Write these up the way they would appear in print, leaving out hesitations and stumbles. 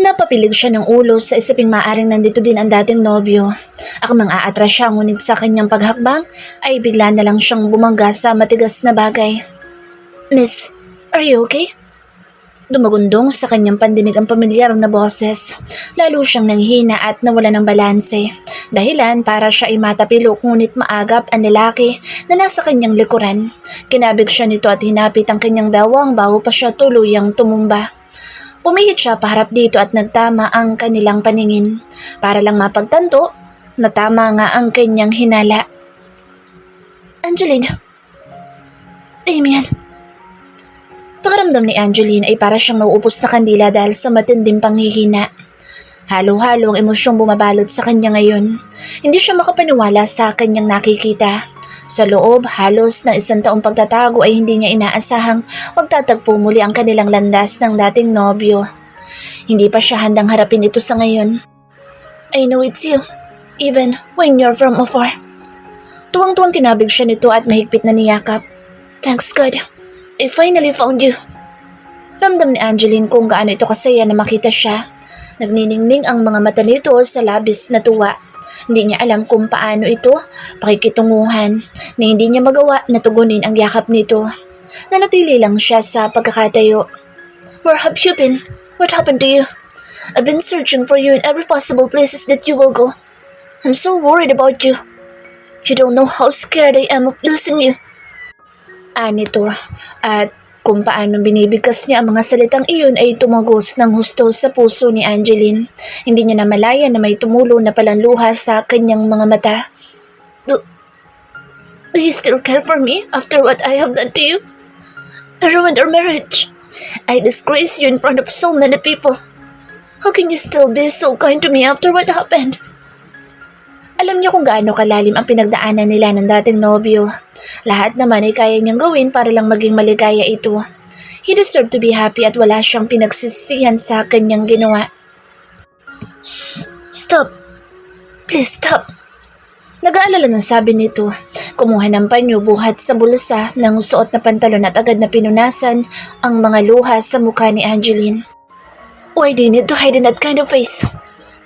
Napapilig siya ng ulo sa isiping maaring nandito din ang dating nobyo. Akmang aatras siya ngunit sa kanyang paghakbang ay bigla na lang siyang bumangga sa matigas na bagay. "Miss, are you okay?" Dumagundong sa kanyang pandinig ang pamilyar na boses. Lalo siyang nanghina at nawala ng balanse. Dahilan para siya ay matapilok ngunit maagap ang lalaki na nasa kanyang likuran. Kinabig siya nito at hinapit ang kanyang bewang bago pa siya tuluyang tumumba. Pumihit siya paharap dito at nagtama ang kanilang paningin para lang mapagtanto na tama nga ang kanyang hinala. "Angeline! Damien!" Pakiramdam ni Angeline ay para siyang nauupos na kandila dahil sa matinding panghihina. Halo-halo ang emosyong bumabalot sa kanya ngayon. Hindi siya makapaniwala sa kanyang nakikita. Sa loob, halos ng 1 taong pagtatago ay hindi niya inaasahang magtatagpo muli ang kanilang landas ng dating nobyo. Hindi pa siya handang harapin ito sa ngayon. "I know it's you, even when you're from afar." Tuwang-tuwang kinabig siya nito at mahigpit na niyakap. "Thanks God, I finally found you." Ramdam ni Angeline kung gaano ito kasaya na makita siya. Nagniningning ang mga mata nito sa labis na tuwa. Hindi niya alam kung paano ito pakikitunguhan na hindi niya magawa na tugunin ang yakap nito. Nanatili lang siya sa pagkakatayo. "Where have you been? What happened to you? I've been searching for you in every possible places that you will go. I'm so worried about you. You don't know how scared I am of losing you." Nito at kung paano binibigkas niya ang mga salitang iyon ay tumagos ng husto sa puso ni Angeline. Hindi niya namalayan na may tumulo na palang luha sa kanyang mga mata. Do you still care for me after what I have done to you? I ruined our marriage. I disgraced you in front of so many people. How can you still be so kind to me after what happened?" Alam niya kung gaano kalalim ang pinagdaanan nila ng dating nobyo. Lahat naman ay kaya niyang gawin para lang maging maligaya ito. He deserved to be happy at wala siyang pinagsisihan sa kanyang ginawa. "Shh! Stop! Please stop!" Nag-aalala ng sabi nito. Kumuha ng panyo buhat sa bulsa ng suot na pantalon at agad na pinunasan ang mga luha sa mukha ni Angeline. "Why do you need to hide in that kind of face?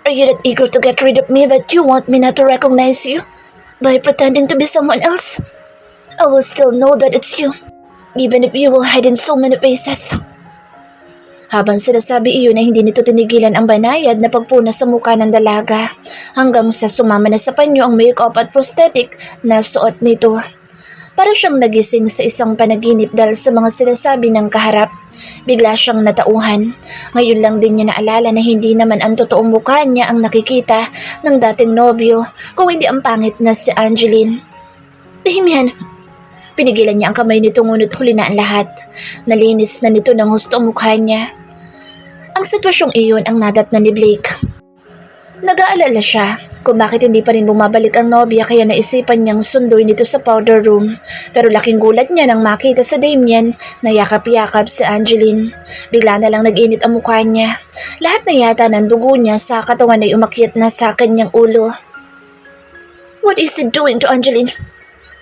Are you that eager to get rid of me that you want me not to recognize you by pretending to be someone else? I will still know that it's you, even if you will hide in so many faces." Habang sinasabi iyon ay hindi nito tinigilan ang banayad na pagpuna sa mukha ng dalaga hanggang sa sumama na sa panyo ang makeup at prosthetic na suot nito. Para siyang nagising sa isang panaginip dahil sa mga sinasabi ng kaharap. Bigla siyang natauhan. Ngayon lang din niya naalala na hindi naman ang totoong mukha niya ang nakikita ng dating nobyo kung hindi ang pangit na si Angeline. "Damien!" Pinigilan niya ang kamay nito ngunit huli na ang lahat. Nalinis na nito ng husto ang mukha niya. Ang sitwasyong iyon ang nadatnan ni Blake. Nag-aalala siya kung bakit hindi pa rin bumabalik ang nobya kaya naisipan niyang sunduin dito sa powder room. Pero laking gulat niya nang makita sa Damien na yakap-yakap si Angeline. Bigla na lang nag-init ang mukha niya. Lahat na yata ng dugo niya sa katawan ay umakyat na sa kanyang ulo. "What is he doing to Angeline?"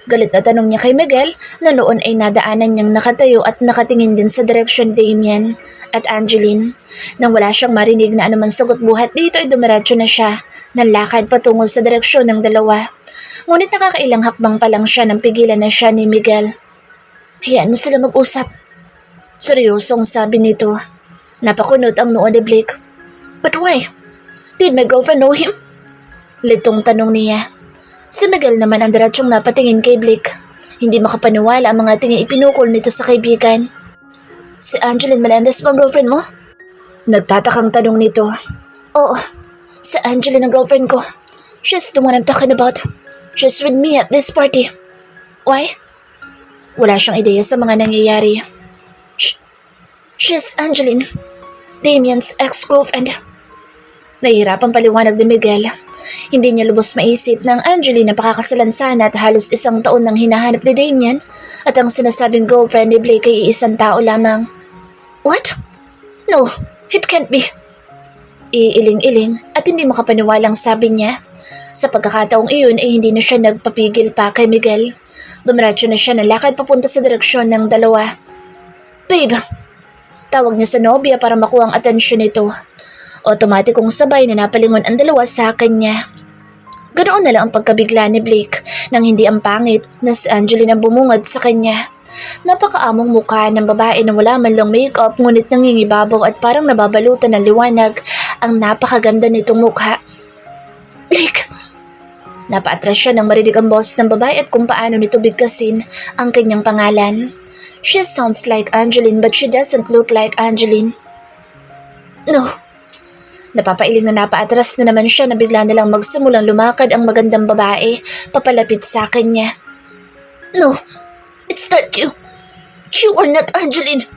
Galit na tanong niya kay Miguel na noon ay nadaanan niyang nakatayo at nakatingin din sa direksyon Damien at Angeline. Nang wala siyang marinig na anumang sagot buhat dito ay dumiretso na siya ng lakad patungo sa direksyon ng dalawa. Ngunit nakakailang hakbang pa lang siya nang pigilan na siya ni Miguel. "Hayaan mo sila mag-usap." Seryosong sabi nito. Napakunot ang noo ni Blake. "But why? Did my girlfriend know him?" Litong tanong niya. Si Miguel naman ang diretsyong napatingin kay Blake. Hindi makapaniwala ang mga tingin ipinukol nito sa kaibigan. "Si Angeline Melendez bang girlfriend mo?" Nagtatakang tanong nito. "Oo, si Angeline ang girlfriend ko. She's the one I'm talking about. She's with me at this party." "Why?" Wala siyang ideya sa mga nangyayari. She's Angeline, Damien's ex-girlfriend." Nahihirapang paliwanag ni Miguel. Hindi niya lubos maisip na ang Angeline na pakakasalan sana at halos 1 taon nang hinahanap ni Damien at ang sinasabing girlfriend ni Blake ay 1 tao lamang. "What? No, it can't be." Iiling-iling at hindi makapaniwalang sabi niya. Sa pagkakataong iyon ay hindi na siya nagpapigil pa kay Miguel. Dumiretso na siya ng lakad papunta sa direksyon ng dalawa. Babe! Tawag niya sa nobya para makuha ang atensyon nito. Otomatikong sabay na napalingon ang dalawa sa kanya. Ganoon na lang ang pagkabigla ni Blake nang hindi ang pangit na si Angeline ang bumungad sa kanya. Napakaamong mukha ng babae na wala man lang makeup ngunit nangingibabaw at parang nababalutan ng liwanag ang napakaganda nitong mukha. Blake! Napaatras siya nang marinig ang boss ng babae at kung paano nito bigkasin ang kanyang pangalan. She sounds like Angeline but she doesn't look like Angeline. No. Napapailing na napaatras na naman siya na bigla na lang magsimulang lumakad ang magandang babae papalapit sa kanya. No, it's not you. You are not Angeline.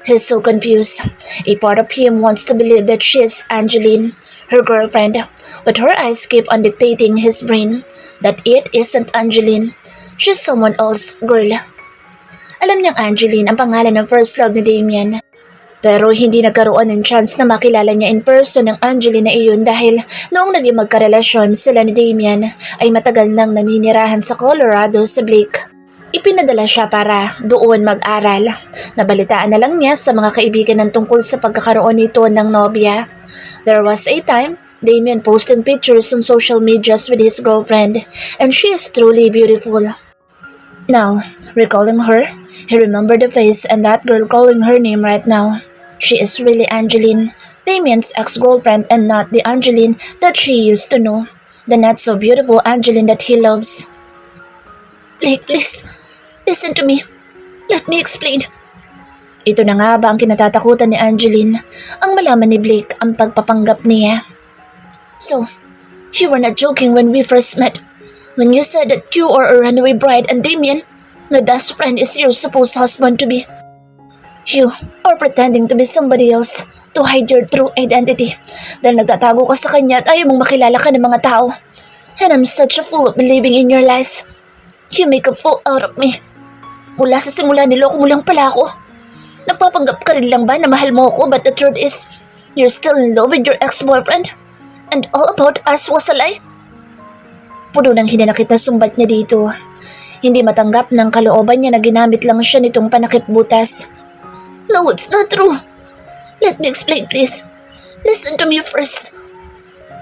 He's so confused. A part of him wants to believe that she is Angeline, her girlfriend, but her eyes keep on dictating his brain that it isn't Angeline. She's someone else's girl. Alam niyang Angeline ang pangalan ng first love ni Damian. Pero hindi nagkaroon ng chance na makilala niya in person ng Angeline na iyon dahil noong naging magkarelasyon sila ni Damian ay matagal nang naninirahan sa Colorado sa Blake. Ipinadala siya para doon mag-aral. Nabalitaan na lang niya sa mga kaibigan ng tungkol sa pagkakaroon nito ng nobya. There was a time Damian posted pictures on social medias with his girlfriend and she is truly beautiful. Now, recalling her, he remembered the face and that girl calling her name right now. She is really Angeline, Damian's ex-girlfriend and not the Angeline that she used to know. The not so beautiful Angeline that he loves. Blake, please, listen to me. Let me explain. Ito na nga ba ang kinatatakutan ni Angeline, ang malaman ni Blake ang pagpapanggap niya. So, you were not joking when we first met. When you said that you are a runaway bride and Damian, my best friend is your supposed husband-to-be. You are pretending to be somebody else to hide your true identity dahil nagtatago ka sa kanya at ayaw mong makilala ka ng mga tao. And I'm such a fool of believing in your lies. You make a fool out of me. Mula sa simula niloko mo lang pala ako. Nagpapanggap ka rin lang ba na mahal mo ako but the truth is, you're still in love with your ex-boyfriend? And all about us was a lie? Puno ng hinanakit na sumbat niya dito. Hindi matanggap ng kalooban niya na ginamit lang siya nitong panakip butas. No, it's not true. Let me explain, please. Listen to me first.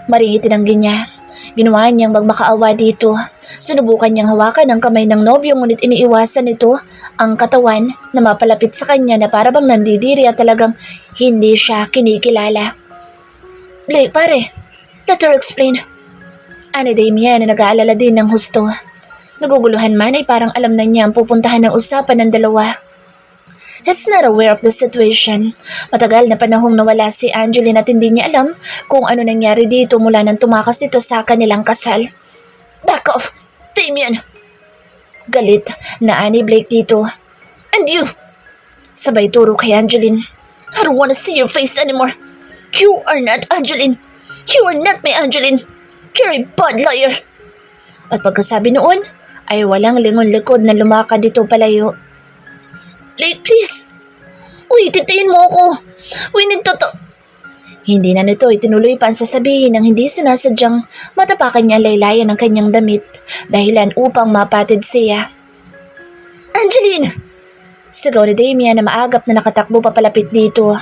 Maringit tinanggi niya. Ginawa niyang magmakaawa dito. Sinubukan niyang hawakan ang kamay ng nobyo ngunit iniiwasan nito ang katawan na mapalapit sa kanya na para bang nandidiri at talagang hindi siya kinikilala. Blake, pare. Let her explain. Ani Damian na nag-aalala din ng husto. Naguguluhan man ay parang alam na niya ang pupuntahan ng usapan ng dalawa. He's not aware of the situation. Matagal na panahong nawala si Angeline at hindi niya alam kung ano nangyari dito mula nang tumakas ito sa kanilang kasal. Back off, Damian! Galit na ani Blake dito. And you! Sabay turo kay Angeline. I don't wanna see your face anymore. You are not Angeline. You are not my Angeline. You're a bad liar. At pagkasabi noon, ay walang lingon-likod na lumakad dito palayo. Blake, please. Uy, tintayin mo ako. We need to Hindi na nito itinuloy pa ang sasabihin ng hindi sinasadyang matapakan niya laylayan ng kanyang damit dahilan upang mapatid siya. Angeline! Sigaw ni Damian na maagap na nakatakbo papalapit dito.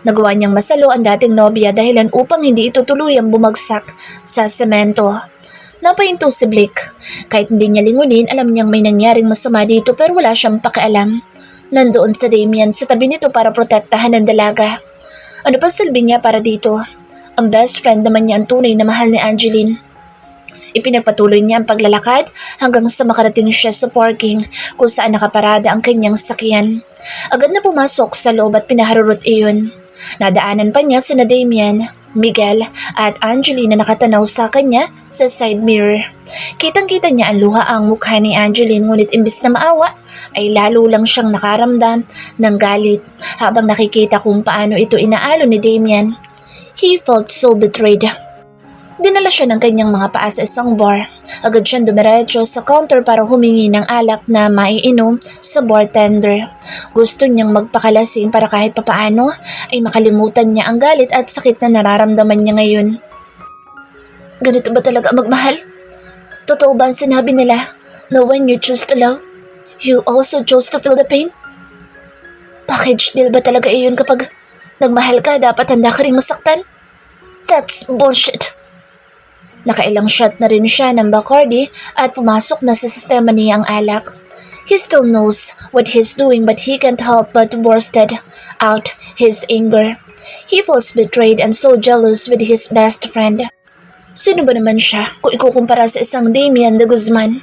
Nagawa niyang masalo ang dating nobya dahilan upang hindi ito tuluyang bumagsak sa semento. Napahinto si Blake. Kahit hindi niya lingunin, alam niyang may nangyaring masama dito pero wala siyang pakialam. Nandoon sa Damian sa tabi nito para protektahan ng dalaga. Ano pa silbi niya para dito? Ang best friend naman niya ang tunay na mahal ni Angeline. Ipinagpatuloy niya ang paglalakad hanggang sa makarating siya sa parking kung saan nakaparada ang kanyang sasakyan. Agad na pumasok sa loob at pinaharurot iyon. Nadaanan pa niya sina Damian, Miguel at Angeline na nakatanaw sa kanya sa side mirror. Kitang-kita niya ang luha ang mukha ni Angeline ngunit imbis na maawa ay lalo lang siyang nakaramdam ng galit habang nakikita kung paano ito inaalo ni Damian. He felt so betrayed. Dinala siya ng kanyang mga paa sa isang bar. Agad siyang dumiretso sa counter para humingi ng alak na maiinom sa bartender. Gusto niyang magpakalasing para kahit papaano ay makalimutan niya ang galit at sakit na nararamdaman niya ngayon. Ganito ba talaga magmahal? Totoo ba ang sinabi nila na when you choose to love, you also choose to feel the pain? Package deal ba talaga iyon kapag nagmahal ka dapat handa ka rin masaktan? That's bullshit. Nakailang shot na rin siya ng Bacardi at pumasok na sa sistema niya ang alak. He still knows what he's doing but he can't help but bursted out his anger. He feels betrayed and so jealous with his best friend. Sino ba naman siya kung ikukumpara sa isang Damian de Guzman?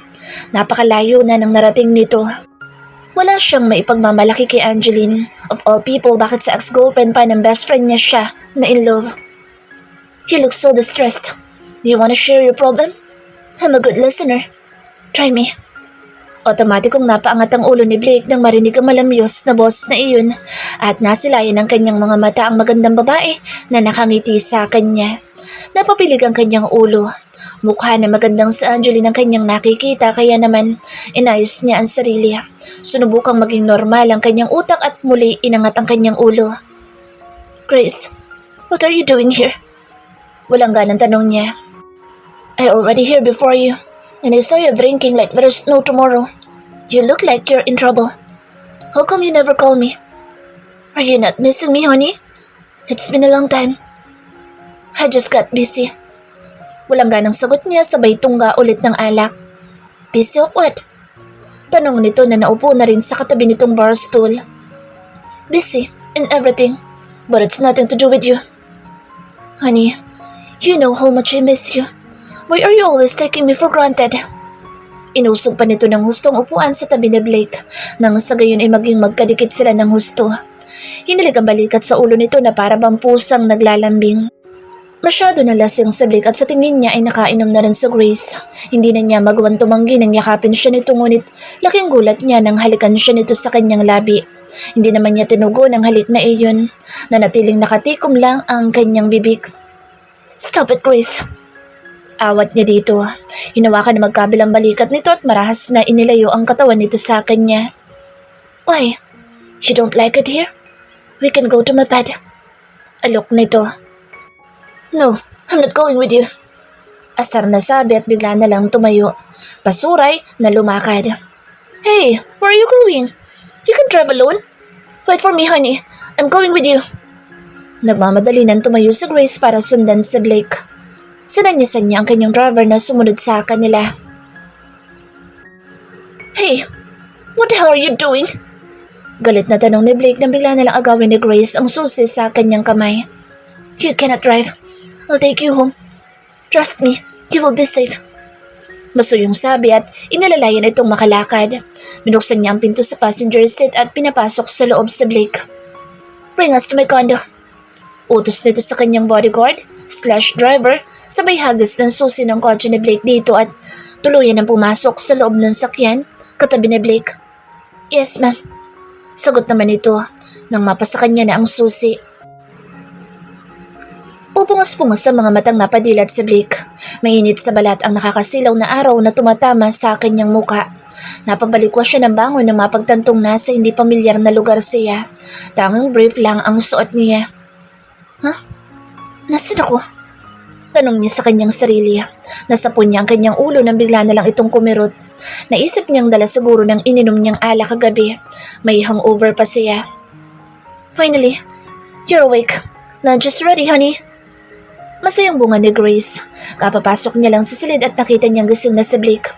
Napakalayo na ng narating nito. Wala siyang maipagmamalaki kay Angeline. Of all people, bakit sa ex-girlfriend pa ng best friend niya siya na in love? He looks so distressed. Do you want to share your problem? I'm a good listener. Try me. Otomatikong napaangat ang ulo ni Blake nang marinig ang malamyos na boss na iyon at nasilayan ng kanyang mga mata ang magandang babae na nakangiti sa kanya. Napapilig ang kanyang ulo. Mukha na magandang sa Angeline ang kanyang nakikita kaya naman inayos niya ang sarili. Sunubukang maging normal ang kanyang utak at muli inangat ang kanyang ulo. Grace, what are you doing here? Walang ganang tanong niya. I already here before you, and I saw you drinking like there's no tomorrow. You look like you're in trouble. How come you never call me? Are you not missing me, honey? It's been a long time. I just got busy. Walang ganang sagot niya sabay tungga ulit ng alak. Busy of what? Tanong nito na naupo na rin sa katabi nitong bar stool. Busy in everything, but it's nothing to do with you. Honey, you know how much I miss you. Why are you always taking me for granted? Inusog pa nito ng hustong upuan sa tabi ni Blake nang sa gayon ay maging magkadikit sila ng husto. Hinilig ang balikat sa ulo nito na para bang pusang naglalambing. Masyado na lasing si Blake at sa tingin niya ay nakainom na rin sa Grace. Hindi na niya magawang tumanggi nang yakapin siya nito ngunit laking gulat niya nang halikan siya nito sa kanyang labi. Hindi naman niya tinugo ng halik na iyon. Nanatiling nakatikom lang ang kanyang bibig. Stop it, Grace! Awat niya dito. Hinawakan na magkabilang balikat nito at marahas na inilayo ang katawan nito sa kanya. Why? You don't like it here? We can go to my bed. Alok nito. No, I'm not going with you. Asar na sabi at bigla na lang tumayo. Pasuray na lumakad. Hey, where are you going? You can drive alone. Wait for me, honey. I'm going with you. Nagmamadali nang tumayo si Grace para sundan si Blake. Sinanyasan niya ang kanyang driver na sumunod sa kanila. Hey, what the hell are you doing? Galit na tanong ni Blake nang bigla na lang agawin ni Grace ang susi sa kanyang kamay. You cannot drive. I'll take you home. Trust me, you will be safe. Masuyong sabi at inalalayan itong makalakad. Binuksan niya ang pinto sa passenger seat at pinapasok sa loob si Blake. Bring us to my condo. Utos nito sa kanyang bodyguard/driver sabay hagis ng susi ng kotse ni Blake dito at tuluyan ang pumasok sa loob ng sakyan katabi ni Blake. Yes, ma'am. Sagot naman ito nang mapasa kanya na ang susi. Pupungas-pungas sa mga matang napadilat si Blake. Mainit sa balat ang nakakasilaw na araw na tumatama sa kanyang muka. Napabalikwas siya ng bangon nang mapagtantong nasa hindi pamilyar na lugar siya. Tanging brief lang ang suot niya. Huh? Nasaan ako? Tanong niya sa kanyang sarili. Nasapon niya ang kanyang ulo nang bigla na lang itong kumirot. Naisip niyang dala siguro ng ininom niyang alak kagabi. May hangover pa siya. Finally, you're awake. Lunch is ready, honey. Masayang bunga ni Grace. Kapapasok niya lang sa silid at nakita niyang gising na si Blake.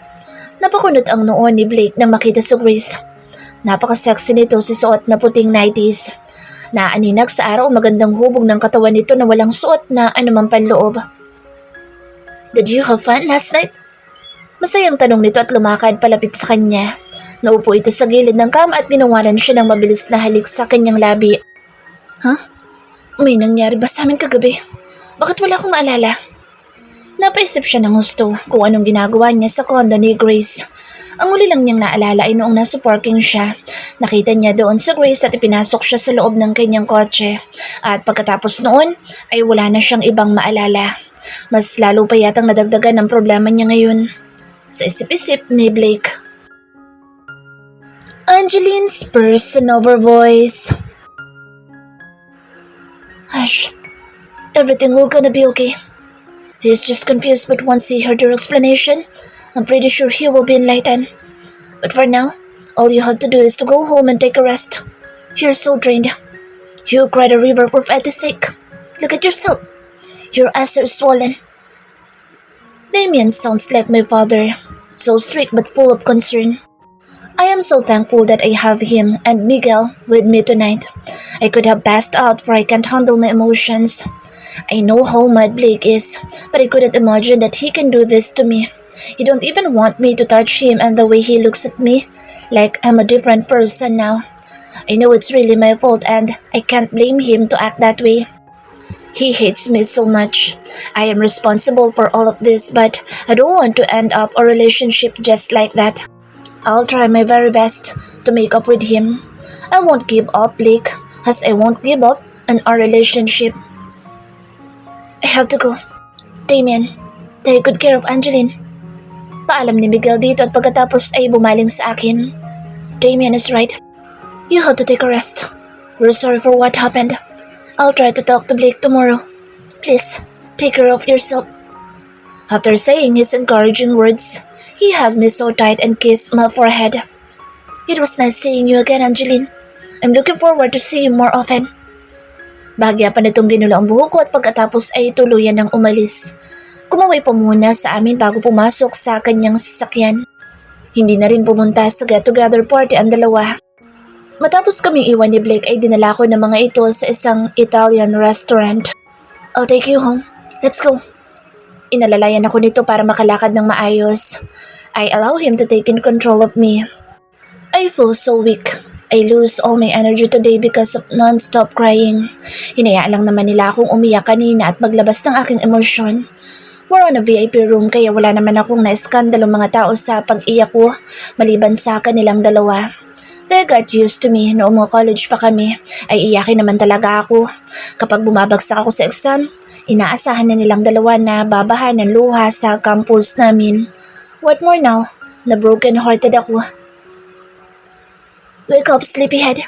Napakunot ang noon ni Blake nang makita si Grace. Napaka-sexy nito si suot na puting 90s. Naaninag sa araw magandang hubog ng katawan nito na walang suot na anumang panloob. Did you have fun last night? Masayang tanong nito at lumakad palapit sa kanya. Naupo ito sa gilid ng kama at ginawalan siya ng mabilis na halik sa kanyang labi. Huh? May nangyari ba sa amin kagabi? Bakit wala akong maalala? Napaisip siya ng gusto kung anong ginagawa niya sa condo ni Grace. Ang uli lang niyang naalala ay noong nasa parking siya. Nakita niya doon sa Grace at ipinasok siya sa loob ng kanyang kotse. At pagkatapos noon ay wala na siyang ibang maalala. Mas lalo pa yatang nadagdagan ang problema niya ngayon. Sa isip-isip ni Blake. Angeline's person-over voice. Hush. Everything will gonna be okay. He's just confused, but once he heard your explanation, I'm pretty sure he will be enlightened. But for now, all you have to do is to go home and take a rest. You're so drained. You cried a river for Fetty's sake. Look at yourself. Your eyes are swollen. Damien sounds like my father, so strict but full of concern. I am so thankful that I have him and Miguel with me tonight. I could have passed out for I can't handle my emotions. I know how mad Blake is, but I couldn't imagine that he can do this to me. He don't even want me to touch him, and the way he looks at me, like I'm a different person now. I know it's really my fault and I can't blame him to act that way. He hates me so much. I am responsible for all of this, but I don't want to end up a relationship just like that. I'll try my very best to make up with him. I won't give up, Blake, as I won't give up on our relationship. I have to go. Damien, take good care of Angeline. Paalam ni Miguel dito at pagkatapos ay bumaling sa akin. Damien is right. You have to take a rest. We're sorry for what happened. I'll try to talk to Blake tomorrow. Please, take care of yourself. After saying his encouraging words, he hugged me so tight and kissed my forehead. It was nice seeing you again, Angeline. I'm looking forward to see you more often. Bahagya pa nitong ginula ang buhok ko at pagkatapos ay tuluyan ng umalis. Kumaway pa muna sa amin bago pumasok sa kanyang sasakyan. Hindi na rin pumunta sa get-together party ang dalawa. Matapos kaming iwan ni Blake ay dinala ko ng mga ito sa isang Italian restaurant. I'll take you home. Let's go. Inalalayan ako nito para makalakad ng maayos. I allow him to take in control of me. I feel so weak. I lose all my energy today because of non-stop crying. Hinayaan lang naman nila akong umiyak kanina at maglabas ng aking emosyon. We're on a VIP room kaya wala naman akong na-eskandalo mga tao sa pag-iyak ko maliban sa kanilang dalawa. They got used to me noong mga college pa kami ay iyakin naman talaga ako. Kapag bumabagsak ako sa exam, inaasahan na nilang dalawa na babahan ng luha sa campus namin. What more now? Na broken-hearted ako. Wake up, sleepyhead.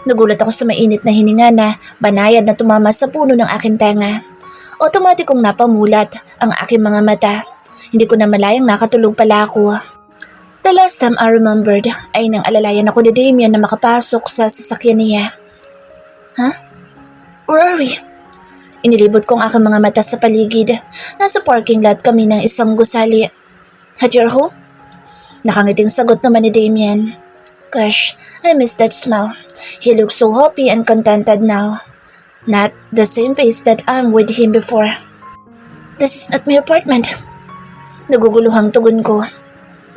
Nagulat ako sa mainit na hininga na banayad na tumama sa puno ng aking tenga. Otomatikong napamulat ang aking mga mata. Hindi ko na malayang nakatulog pala ako. The last time I remembered ay nang alalayan ako ni Damien na makapasok sa sasakyan niya. Huh? Where are we? Inilibot ko ang aking mga mata sa paligid. Nasa parking lot kami ng isang gusali. At your home? Nakangiting sagot naman ni Damien. Gosh, I miss that smile. He looks so happy and contented now. Not the same face that I'm with him before. This is not my apartment. Naguguluhang tugon ko.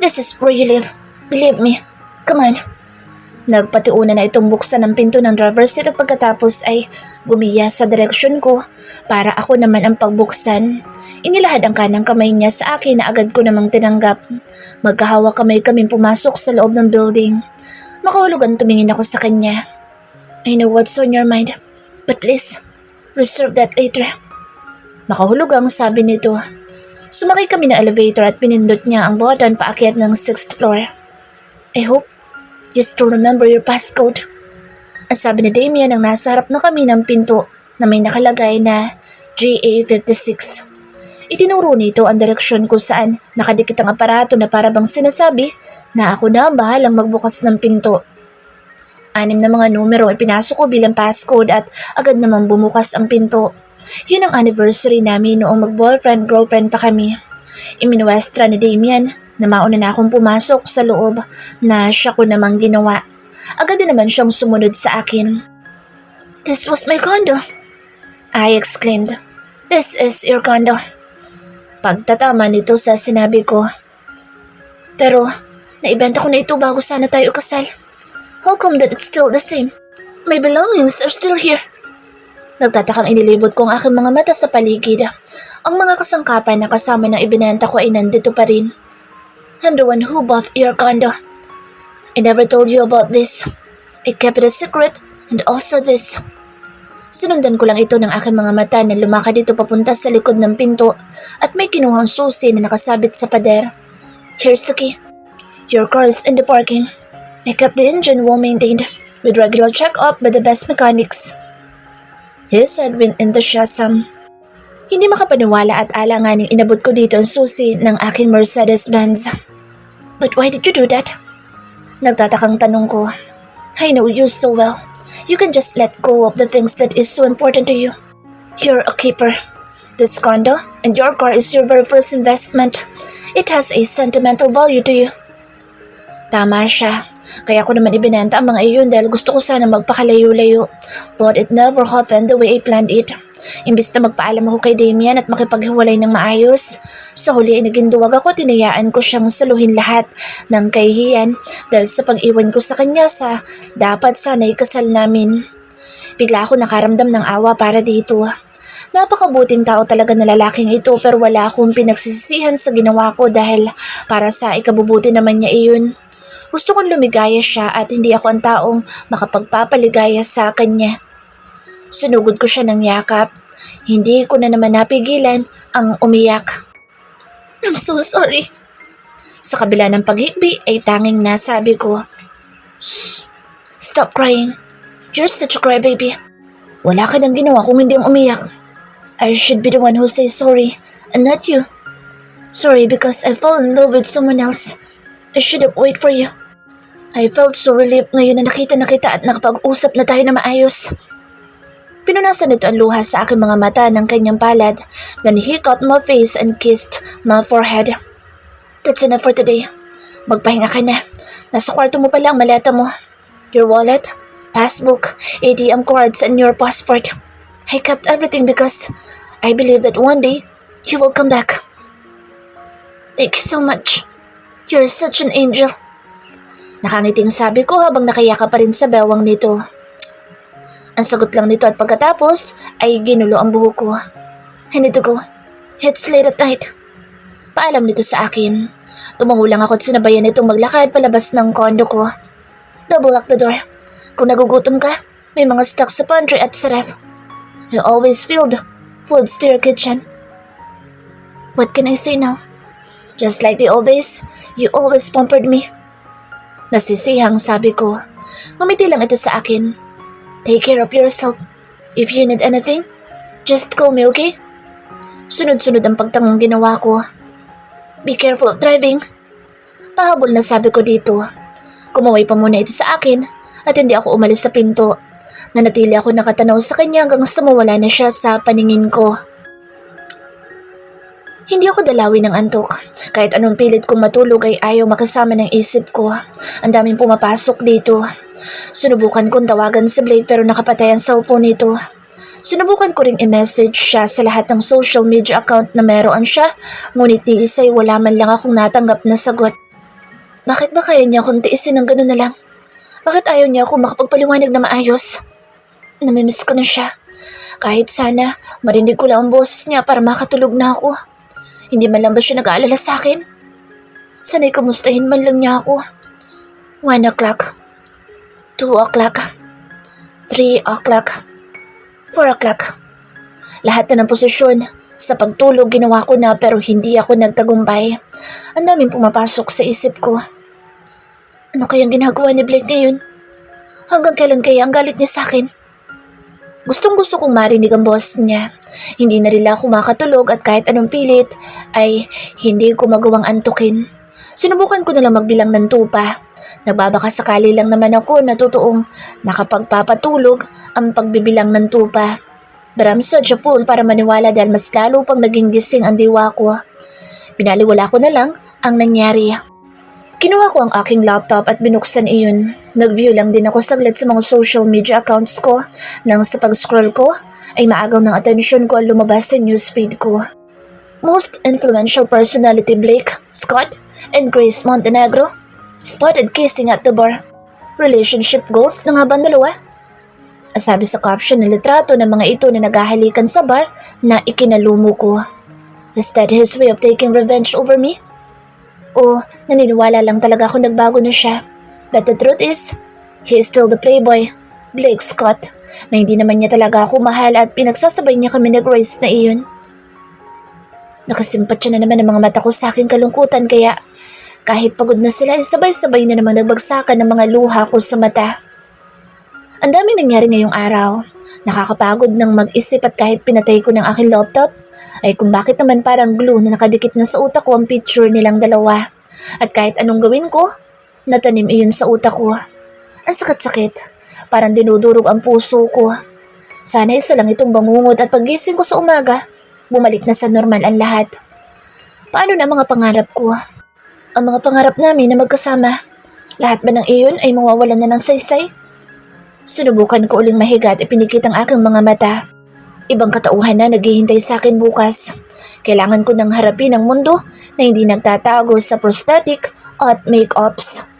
This is where you live. Believe me. Come on. Nagpatiuna na itong buksan ng pinto ng driver's seat at pagkatapos ay gumiya sa direksyon ko para ako naman ang pagbuksan. Inilahad ang kanang kamay niya sa akin na agad ko namang tinanggap. Magkahawak kaming pumasok sa loob ng building. Makahulugan tumingin ako sa kanya. I know what's on your mind, but please, reserve that later. Makahulugang sabi nito. Sumakay kami ng elevator at pinindot niya ang button paakyat ng 6th floor. I hope you still remember your passcode. Ang sabi ni Damien nang nasa harap na kami ng pinto na may nakalagay na GA56. Itinuro nito ang direksyon kung saan nakadikit ang aparato na para bang sinasabi na ako na ang bahalang magbukas ng pinto. 6 na mga numero ay pinasok ko bilang passcode at agad namang bumukas ang pinto. Yun ang anniversary namin noong mag-boyfriend-girlfriend pa kami. Iminuwestra ni Damien na mauna na akong pumasok sa loob na siya ko namang ginawa. Agad din naman siyang sumunod sa akin. This was my condo, I exclaimed. This is your condo. Pagtatama nito sa sinabi ko. Pero, naibenta ko na ito bago sana tayo kasal. How come that it's still the same? My belongings are still here. Nagtatakang inilibot ko ang aking mga mata sa paligid. Ang mga kasangkapan na kasama ng ibinenta ko ay nandito pa rin. I'm the one who bought your condo. I never told you about this. I kept it a secret and also this. Sinundan ko lang ito ng aking mga mata na lumakad dito papunta sa likod ng pinto at may kinuhang susi na nakasabit sa pader. Here's the key. Your car is in the parking. I kept the engine well maintained with regular check-up by the best mechanics. He said with enthusiasm. Hindi makapaniwala at alanganing inabot ko dito ang susi ng aking Mercedes-Benz. But why did you do that? Nagtatakang tanong ko. I know you so well. You can just let go of the things that is so important to you. You're a keeper. This condo and your car is your very first investment. It has a sentimental value to you. Tama siya. Kaya ko naman ibinenta ang mga iyon dahil gusto ko sana magpakalayo-layo. But it never happened the way I planned it. Imbis na magpaalam ako kay Damian at makipaghiwalay ng maayos, sa huli ay naging duwag ako, tinayaan ko siyang saluhin lahat ng kahihiyan dahil sa pag-iwan ko sa kanya sa dapat sana'y kasal namin. Bigla ako nakaramdam ng awa para dito. Napakabuting tao talaga na lalaking ito pero wala akong pinagsisisihan sa ginawa ko dahil para sa ikabubuti naman niya iyon. Gusto kong lumigaya siya at hindi ako ang taong makapagpapaligaya sa kanya. Sunugod ko siya ng yakap. Hindi ko na naman napigilan ang umiyak. I'm so sorry. Sa kabila ng paghikbi ay tanging nasabi ko, Shh! Stop crying. You're such a crybaby. Wala ka nang ginawa kung hindi ang umiyak. I should be the one who says sorry and not you. Sorry because I fell in love with someone else. I should have waited for you. I felt so relieved ngayon na nakita at nakapag-usap na tayo na maayos. Pinunasan nito ang luha sa aking mga mata ng kanyang palad. Then he caught my face and kissed my forehead. That's enough for today. Magpahinga ka na. Nasa kwarto mo pala ang maleta mo. Your wallet, passbook, ATM cards, and your passport. I kept everything because I believe that one day you will come back. Thank you so much. You're such an angel. Nakangiting sabi ko habang nakayaka pa rin sa bewang nito. Ang sagot lang nito at pagkatapos ay ginulo ang buhok ko. I need to go. It's late at night. Paalam nito sa akin. Tumango lang ako at sinabayan nitong maglakad palabas ng kondo ko. Double lock the door. Kung nagugutom ka, may mga stocks sa pantry at sa ref. You always filled foods to your kitchen. What can I say now? Just like the old days, you always pampered me. Nasisihang sabi ko. Ngumiti lang ito sa akin. Take care of yourself. If you need anything, just call me, okay? Sunod-sunod ang pagtangang ginawa ko. Be careful of driving. Pahabol na sabi ko dito. Kumaway pa muna ito sa akin at hindi ako umalis sa pinto. Nanatili ako nakatanaw sa kanya hanggang sa mawala na siya sa paningin ko. Hindi ako dalawin ng antok. Kahit anong pilit kong matulog ay ayaw makasama ng isip ko. Ang daming pumapasok dito. Sinubukan kong tawagan si Blake pero nakapatay ang cellphone nito. Sinubukan ko ring i-message siya sa lahat ng social media account na meron siya, ngunit ni isa'y wala man lang akong natanggap na sagot. Bakit ba kaya niya akong tiisin ng gano'n na lang? Bakit ayaw niya ako makapagpaliwanag na maayos? Namimiss ko na siya. Kahit sana marinig ko lang ang boses niya para makatulog na ako. Hindi man lang ba siya nag-aalala sa akin? Sana'y kumustahin man lang niya ako. 1 o'clock. 2 o'clock, 3 o'clock, 4 o'clock. Lahat na ng posisyon sa pagtulog ginawa ko na pero hindi ako nagtagumpay. Ang daming pumapasok sa isip ko. Ano kayang ginagawa ni Blake ngayon? Hanggang kailan kaya ang galit niya sa akin? Gustong gusto kong marinig ang boss niya. Hindi na rin ako makatulog at kahit anong pilit ay hindi ko magawang antukin. Sinubukan ko na lang magbilang ng tupa. Nagbabaka sakali lang naman ako na totoong nakapagpapatulog ang pagbibilang ng tupa. But I'm such a fool para maniwala dahil mas lalo pang naging gising ang diwa ko. Binaliwala ko na lang ang nangyari. Kinuha ko ang aking laptop at binuksan iyon. Nag-view lang din ako saglit sa mga social media accounts ko nang sa pag-scroll ko ay maagaw ng atensyon ko ang lumabas sa newsfeed ko. Most influential personality Blake, Scott, and Grace Montenegro spotted kissing at the bar. Relationship goals na nga ba ang dalawa? Sabi sa caption ng litrato ng mga ito na naghahalikan sa bar na ikinalumo ko. Is that his way of taking revenge over me? O naniniwala lang talaga ako nagbago na siya? But the truth is, he is still the playboy Blake Scott, na hindi naman niya talaga ako mahal at pinagsasabay niya kami ni Grace na iyon. Nakasimpatya na naman ang mga mata ko sa aking kalungkutan kaya kahit pagod na sila ay sabay-sabay na namang nagbagsakan ng mga luha ko sa mata. Ang daming nangyari ngayong araw. Nakakapagod ng mag-isip at kahit pinatay ko ng aking laptop, ay kung bakit naman parang glue na nakadikit na sa utak ko ang picture nilang dalawa. At kahit anong gawin ko, natanim iyon sa utak ko. Ang sakit-sakit, parang dinudurog ang puso ko. Sana isa lang itong bangungot at paggising ko sa umaga, bumalik na sa normal ang lahat. Paano na mga pangarap ko? Ang mga pangarap namin na magkasama, lahat ba ng iyon ay mawawalan na ng saysay? Sinubukan ko uling mahiga at ipinikit ang aking mga mata. Ibang katauhan na naghihintay sa akin bukas. Kailangan ko nang harapin ang mundo na hindi nagtatago sa prosthetic at make-ups.